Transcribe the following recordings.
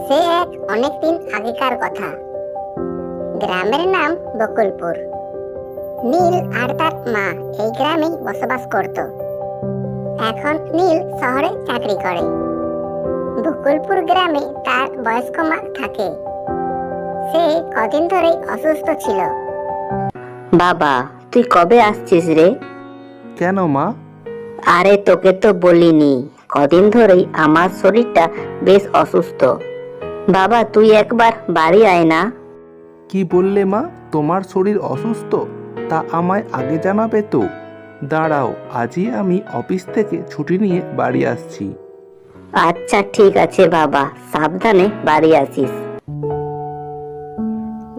সে এক অনেকদিন আগেকার কথা। গ্রামের নাম বকুলপুর। নীল আর তার মা এই গ্রামেই বসবাস করত। এখন নীল শহরে চাকরি করে। বকুলপুর গ্রামে তার বয়স্ক মা থাকে। সে কদিন ধরেই অসুস্থ ছিল। বাবা, তুই কবে আসছিস রে? কেন মা? আরে তোকে তো বলিনি, কদিন ধরেই আমার শরীরটা বেশ অসুস্থ। বাবা, তুই একবার বাড়ি আয় না। কি বললে মা, তোমার শরীর অসুস্থ? তা আমায় আগে জানাবে তো। দাঁড়াও, আজই আমি অফিস থেকে ছুটি নিয়ে বাড়ি আসছি। আচ্ছা ঠিক আছে বাবা, সাবধানে বাড়ি আসিস।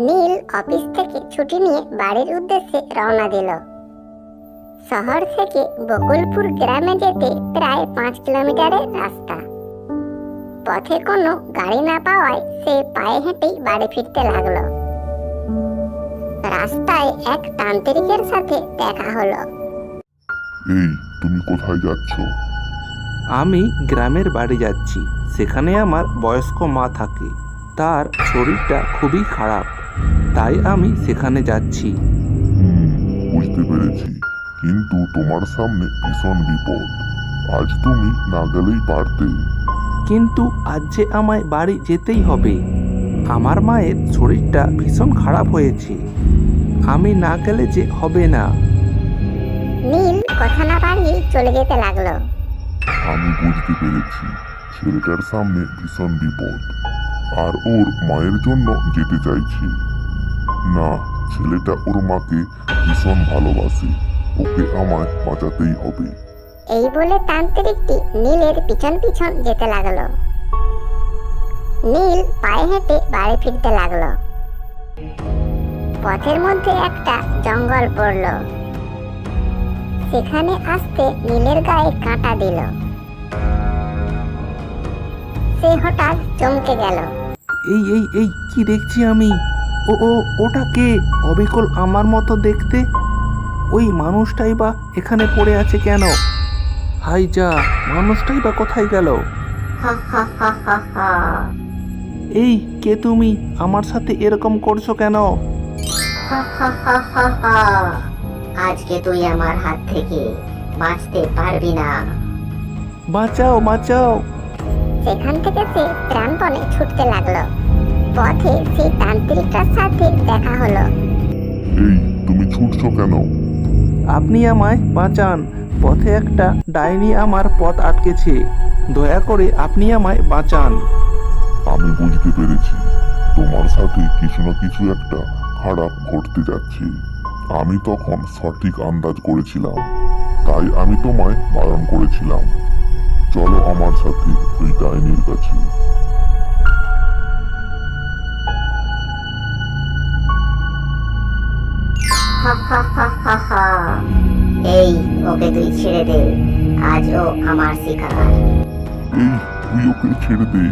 নীল অফিস থেকে ছুটি নিয়ে বাড়ির উদ্দেশ্যে রওনা দিল। শহর থেকে বকুলপুর গ্রামে যেতে প্রায় 5 কিলোমিটারের রাস্তা। পথে কোনো গাড়ি না পাওয়ায় সে পায়ে হেঁটেই বাড়ি ফিরতে লাগলো। রাস্তায় এক তান্ত্রিকের সাথে দেখা হলো। এই, তুমি কোথায় যাচ্ছ? আমি গ্রামের বাড়ি যাচ্ছি। সেখানে আমার বয়স্ক মা থাকে। তার শরীরটা খুবই খারাপ, তাই আমি সেখানে যাচ্ছি। বুঝতে পেরেছি, কিন্তু তোমার সামনে ভীষণ বিপদ। আজ তুমি না গেলেই পারতে। কিন্তু আজ যে আমায় বাড়ি যেতেই হবে। আমার মায়ের শরীরটা ভীষণ খারাপ হয়েছে। আমি না গেলে যে হবে না। নীল কথা না বাড়িয়ে চলে যেতে লাগলো। আমি বুঝতে পেরেছি, ছেলেটার সামনে ভীষণ বিপদ, আর ওর মায়ের জন্য যেতে চাইছে। না, ছেলেটা ওর মাকে ভীষণ ভালোবাসে, ওকে আমায় বাঁচাতেই হবে। এই বলে তান্ত্রিকটি নীলের পিছন পিছন যেতে লাগলো। নীল পায়ে হেঁটে বাড়ি ফিরতে লাগলো। পথের মধ্যে একটা জঙ্গল পড়লো। সেখানে আসতে নীলের গায়ে কাঁটা দিল। সে হঠাৎ চমকে গেল। এই এই এই কি দেখছি আমি? ওটা কে? অবিকল আমার মতো দেখতে। ওই মানুষটাই বা এখানে পড়ে আছে কেন? হাই যা, মানুষটাই বা কোথায় গেল? এই কে তুমি? আমার সাথে এরকম করছো কেন? আজকে তুই আমার হাত থেকে বাঁচতে পারবি না। বাঁচাও বাঁচাও! সেখান থেকে সে প্রাণপণে ছুটতে লাগলো। পথে সেই তান্ত্রিকটার সাথে দেখা হলো। এই, তুমি ছুটছো কেন? আপনি আমায় বাঁচান। পথে একটা ডাইনি আমার পথ আটকেছে। দয়া করে আপনি আমায় বাঁচান। আমি বুঝতে পেরেছি, তোমার সাথে কিছু না কিছু একটা খারাপ ঘটতে যাচ্ছে। আমি তখন সঠিক আন্দাজ করেছিলাম, তাই আমি তোমায় বারণ করেছিলাম। চলো আমার সাথে ওই ডাইনির কাছে। এই, ওকে তুই ছেড়ে দে। আজ ও আমার শিকার। এই, তুই ওকে ছেড়ে দে,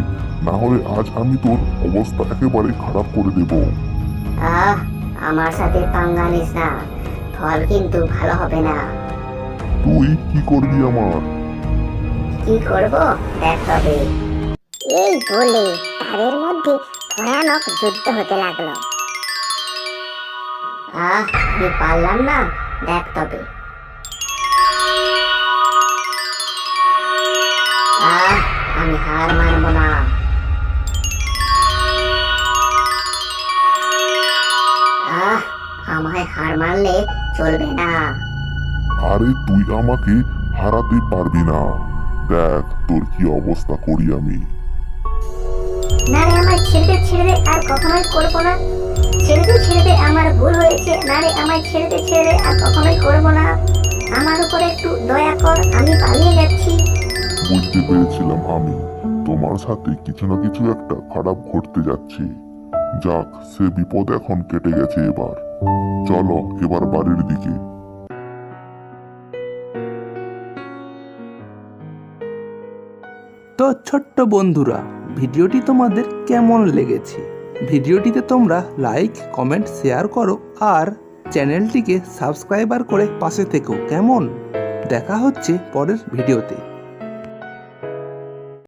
না হলে আজ আমি তোর অবস্থা একেবারে খারাপ করে দেব। আমার সাথে পাঙ্গা নিস না, ফল কিন্তু ভালো হবে না। তুই কি করবি আমার? কি করব দেখ তবে। এই বলে তাদের মধ্যে ভয়ানক যুদ্ধ হতে লাগলো। আমি পারলাম না, দেখ তবে। আমি হার মানব না। আমায় হার মানলে চলবে না। আরে তুই আমাকে হারাতে পারবি না, দেখ তোর কি অবস্থা করি আমি। না রে, আমায় ছেড়ে দে, আর কখনোই করবো না। ছেড়ে দে, আমার ভুল হয়েছে। না রে, আমায় ছেড়ে দে, আর কখনোই করবো না। আমার উপরে একটু দয়া কর, আমি পালিয়ে যাচ্ছি। বুঝতে পেরেছিলাম আমি, তোমার সাথে কিছু না কিছু একটা খারাপ ঘটতে যাচ্ছে। যাক, সে বিপদ এখন কেটে গেছে। এবার চলো এবার বাড়ির দিকে। তো ছোট্ট বন্ধুরা, ভিডিওটি তোমাদের কেমন লেগেছে? ভিডিওটিতে তোমরা লাইক, কমেন্ট, শেয়ার করো আর চ্যানেলটিকে সাবস্ক্রাইবার করে পাশে থেকো। কেমন? দেখা হচ্ছে পরের ভিডিওতে।